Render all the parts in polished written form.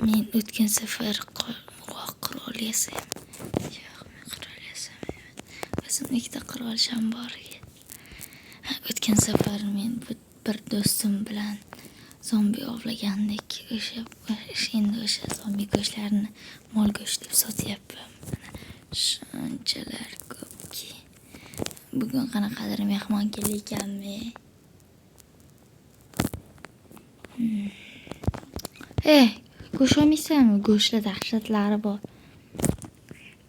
Men o'tgan safar qurol yasayman. Yo'q, men qurol yasamayman. O'zim ikkita qurolsham bor edi. O'tgan safar men bir do'stim bilan zombi ovlagandik. Endi o'sha zombi go'shtlarini mol go'sht deb sotyapman. Mana shunchalar ko'pki. Bugun qanaqadir mehmon kelganmi? Go'sht olmaysanmi? Go'shtlar dahshatlari bor.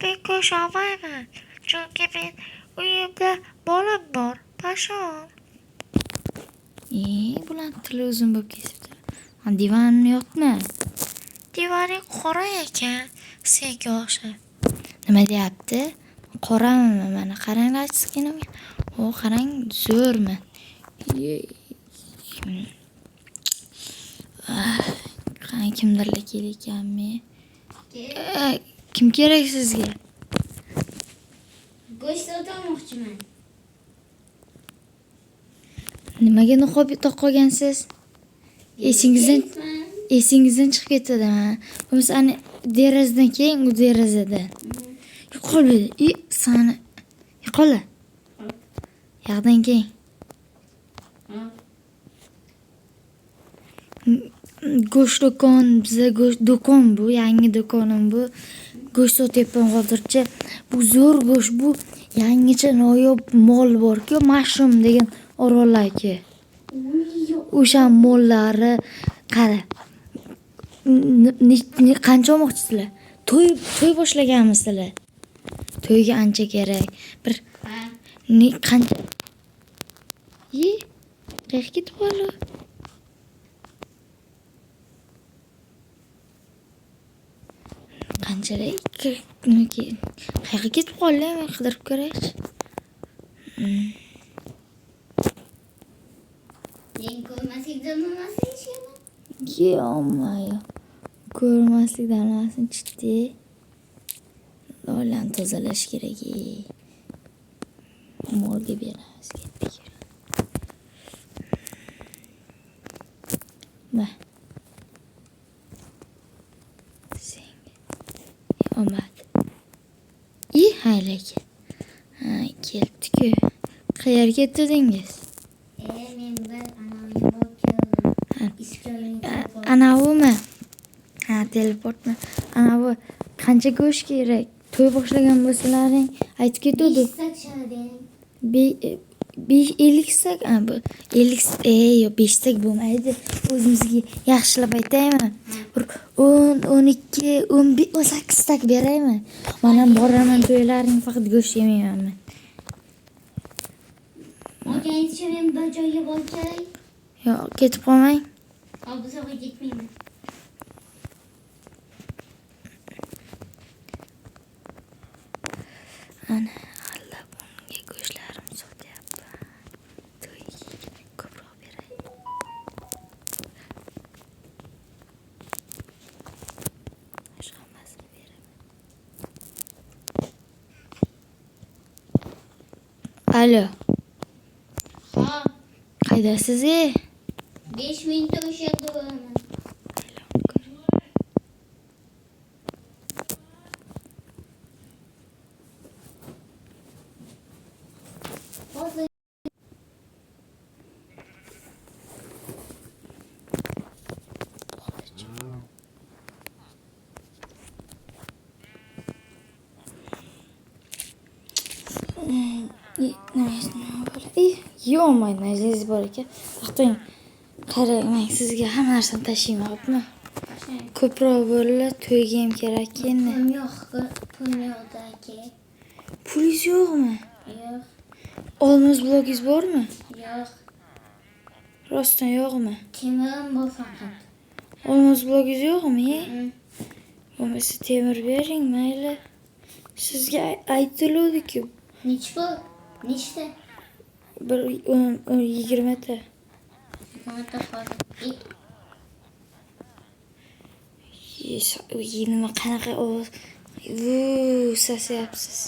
Men go'sht olmayman. Chunki men uyimda bolam bor. Pashon. Bular tili uzun bo'lib ketibdi. Divanni yo'qmi? Divaning qora ekan, senga o'xshab. Nima deyapti? Qorami mana qaranglar skinimga. Qarang, zo'rman. Qani kimdirlar kelayotganmi? Kim kerak sizga? Go'sht sotmoqchiman. Nimaga niqob taqolgansiz? Esingizdan chiqib ketadimi? Bo'lmasa ana derazadan keyin, u derazada. Yo'qolmaydi. Sani yo'qola. Yoqdan keyin. Go'sht do'kon, bizga go'sht do'kon bu, yangi do'konim bu. Go'sht sotyapman hozircha. Bu zo'r go'sht, bu yangicha noyob mol bor-ku, mushroom degan orollarga. O'sha mollari qara. Qancha olmoqchisizlar? To'y boshlaganmisizlar? To'yga ancha kerak. Bir qancha? Qayerga ketib qoldi? Qanchalik qayerga ketib qoldi? Men qidirib ko'raychi. Men ko'rmaslikdan olmasin ishini. Yo'q, ko'rmaslikdan olmasin chiqdi. Lolan tozalash kerak. Molga beramiz ketdik. Va senga omad. Haylak. Keldik-ku. Qayerga ketdingiz? Men bir anavini bor keldim. Iskoling. Anavimi? Teleportmi? Anavi qancha go'sht kerak? To'y boshlagan bo'lsalaring aytib ketdi. 50 sak, 5 sak bo'lmaydi. O'zimizga yaxshilab aytaymi? 10, 12, 11, 18 sak beraymi? Mana boraman to'ylaring, faqat go'sht yemayman. O'zingiz men bir joyga borsang, Yo'q, ketib qolmang. bu safar ketmayman. Ana allab unga go'shtlarim sotyapman. To'yga ko'proq beray. Shammasini beraman. Alo. Ha, Qaydasiz? 5 minutda o'sha yerda bo'laman. Hozir Yo'qmaydi, naziz bor ekan. Vaqting qarang, sizga hamma narsani tashlayman, xo'pmi? Ko'proq bo'lsa to'yga ham kerak endi. pul yo'q aka. Pulingiz yo'qmi? Yo'q, Olmos blogingiz bormi? yo'q. Rostdan yo'qmi? Temirim bor faqat. Olmos blogingiz yo'qmi? Bo'lmasa temir bering, mayli. Sizga aytiluvdi-ku. Nechta? Nechta? Bir 20 ta. Nima qanaqa ovoz sasyapsiz.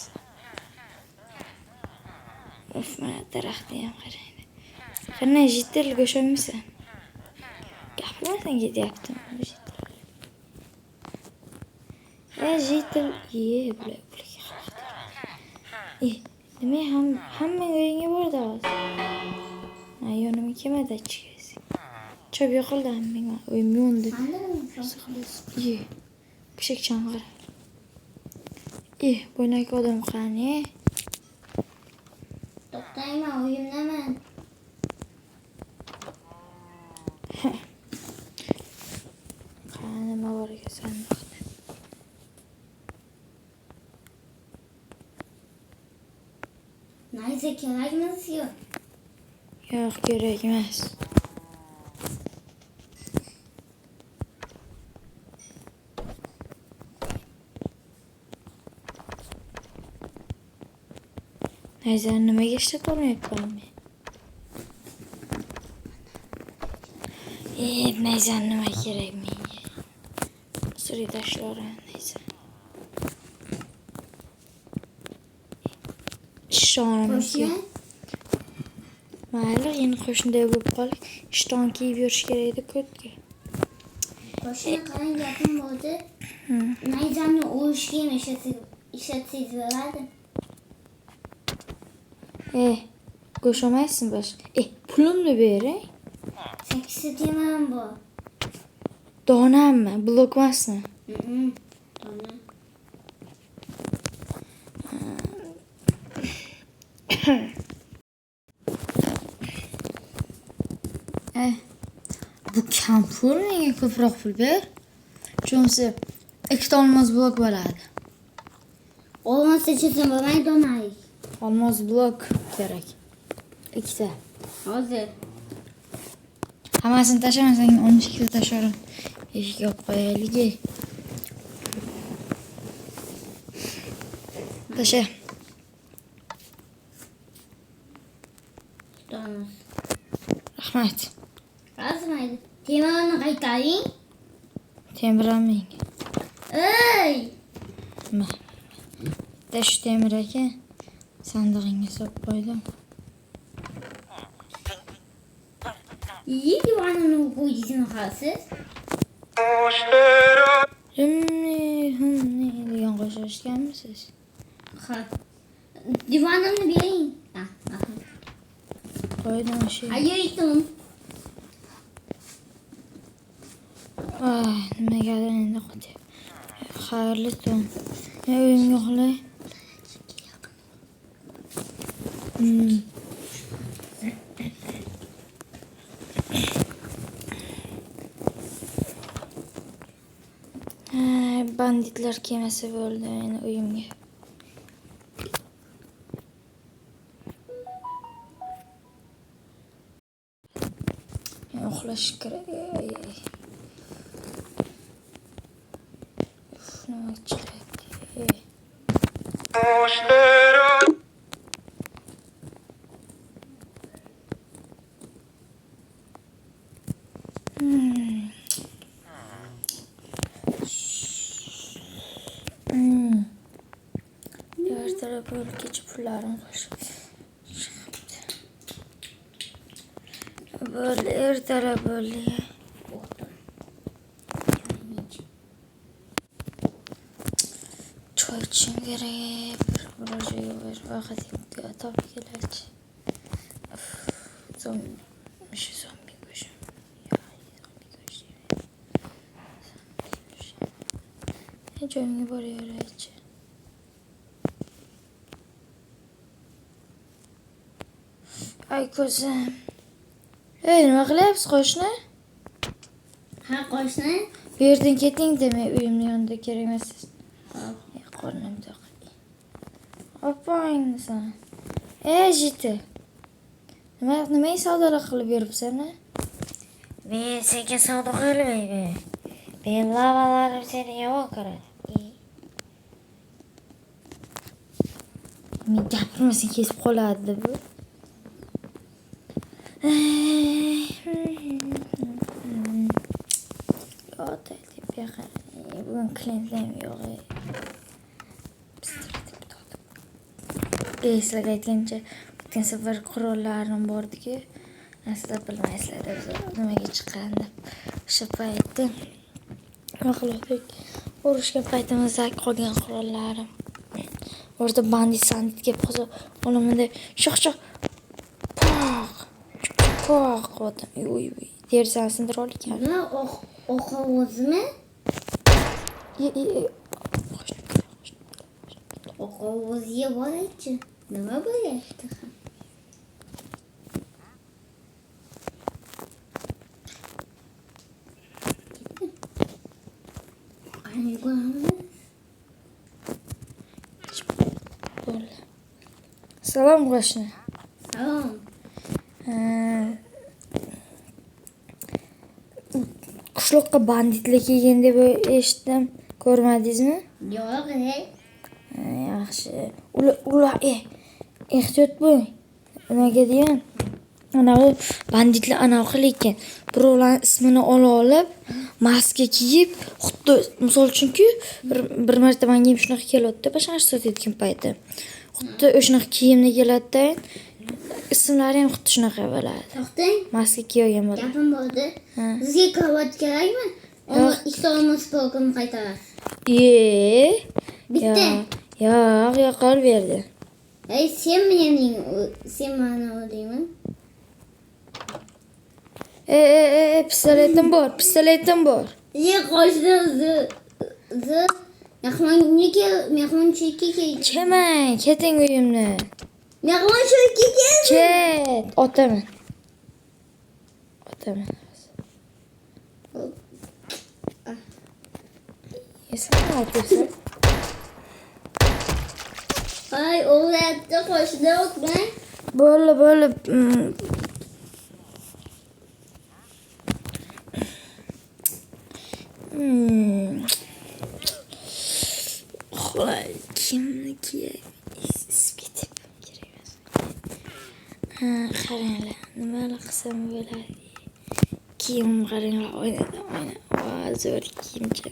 Mana daraxtni ham qarang. Qanday jitilga o'xshamaysan? Gapirmasang ketyaptim. Jitil bular. Nima hamma uyingga bordi hozir. Yonimga kelmadi chiqasiz. Cho'p yo'qoldi hammang. Uyim yo'ndi. Kushak chang'ir. Bo'ynak odam qani? To'xtayman, uyimdaman. Qani nima bor ekan sandiqda? Nayza kerakmi-yo? Yo'q, kerak emas. Nayzani nimaga ishlab olmayapman men? Nayzani nima kerak menga? Suri tashlarim nayza. Ishonimga. Mayli, endi qo'shniday bo'lib qolib, ishton kiyib yurish kerak edi ko'tga. Qo'shni qarang gapim bo'ldi. Nayzani o'yishga ham ishlatsangiz bo'ladi. Go'sht olmaysiz bosh. Pulimni bering. 8 deyman bu. Donammi? Blok emasmi? Dona. Bu kam pul, menga ko'proq pul ber. Chunki 2 olmos blok bo'ladi. Olmos ichsin bo'lmaydi donay. Olmos blok kerak. 2 ta. Hozir. Hammasini tashlamasang 12 ta tashlarim. Eshik olib qo'yaylik. Tasha. Donamiz. Rahmat. Razmaydi. Temirni qaytaring. Temiraming. Ey! Nima? Bitta shu temir aka sandig'ingga solib qo'ydim. Divanini qo'ydingizmi hasiz? degan qo'shiq eshitganmisiz? Ha. Divanimni bering. Qo'ydim shu. Ayaytum. Nimagadir endi qo'ydim. Xayrli tun. Uyimga uxlay. Banditlar kelmasa bo'ldi meni uyimga. Uxlash kerak. Nima kerak? Ertalab bo'lib kecha pullarim qo'shib. Bo'ldi, ertalab bo'ldi. Choy ichishim kerak. Biror joyga borib vaqtimga topib keladi. Zombi go'sht. Joyimga boraveraychi. Ay ko'zim. Nima qilyapsiz qo'shni? Ha, qo'shni. Bu yerdan keting dema, uyimni yonida kerak emas. Qornim to'q. Opangni san. Jiti. Nima savdolar qilib yuribsan? Men senga savdo qilmayman. Men lavalarim seni yomon ko'radi. Men gapirmasang kesib qoladi bu. Bugun klientlarim yo'q. Sizlarga aytgancha o'tgan safar qurollarim bordi-ku. Aslida bilmaysizlar biz nimaga chiqqan deb. O'sha paytda nima qilardik? Urushgan paytimizda qolgan qurollarim. Orada bandit kelib qolsa, qo'limda shoq qo'ydim. Uy. Dersani sindirib olgan. Nima o'q ovozimi? O'q ovoziga boraychi. Nima bo'lyapti? Qani yuguramiz? Bo'ldi. Salom qo'shni. Salom. Qishloqqa banditlar kelgan deb eshitdim. Ko'rmadingizmi? Yo'q, Yaxshi. Ular ehtiyot bo'ling. Nimaga degan? Anavi banditlar anavi qilayotgan. Birovlarning ismini olib, maska kiyib, xuddi misol uchunki bir marta menga ham shunaqa keladi-da, bashang sotayotgan payti. Xuddi o'shanaqa kiyimda keladi-da, ismlari ham xuddi shunaqa bo'ladi. to'xtang. Maska kiygan bo'ladi. Gapim bordi. Sizga kavat kerakmi? Uni istomas polkini qaytarasiz. Bitta. Yo'q, qolib berdi. Sen meni oldingmi? Pistoletim bor. Qo'shni mehmonchilikka keldi. Chemang, keting uyimni. Mehmonchilikka keldi. Ket, otaman. Esingni aytyapsan. Ay, o'g'layapti qo'shni o'tmang. Bo'ldi. Xo'p, kimniki? Isbitib kerak emas. Qaranglar, nimalar qilsam bo'ladi? Kiyim qaranglar, o'ynadi. Zo'r kiyimcha.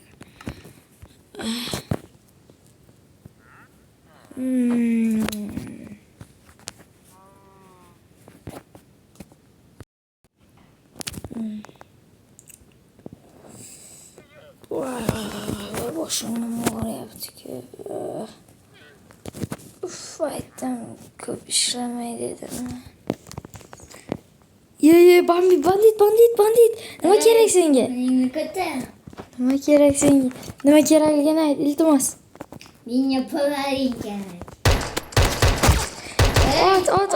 Boshimni og'riyapti-ku. Aytdim, ko'p ishlamay dedim. Bandit. Nima kerak senga? Menga ko'tar. Nima kerak senga? Nima kerakligini ayt, iltimos. Menga pularing kerak. Ot.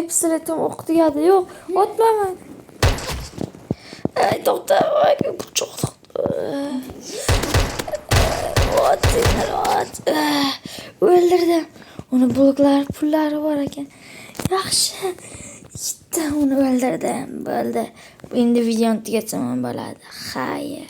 Pistoletim o'q tegadi. Yo'q, otmayman. To'xta, pichoq. Ot. O'ldirdim. Uni bloklar, pullari bor ekan. Yaxshi. Uni o'ldirdim. Bo'ldi. Endi videoni tugatsam bo'ladi. Xayr.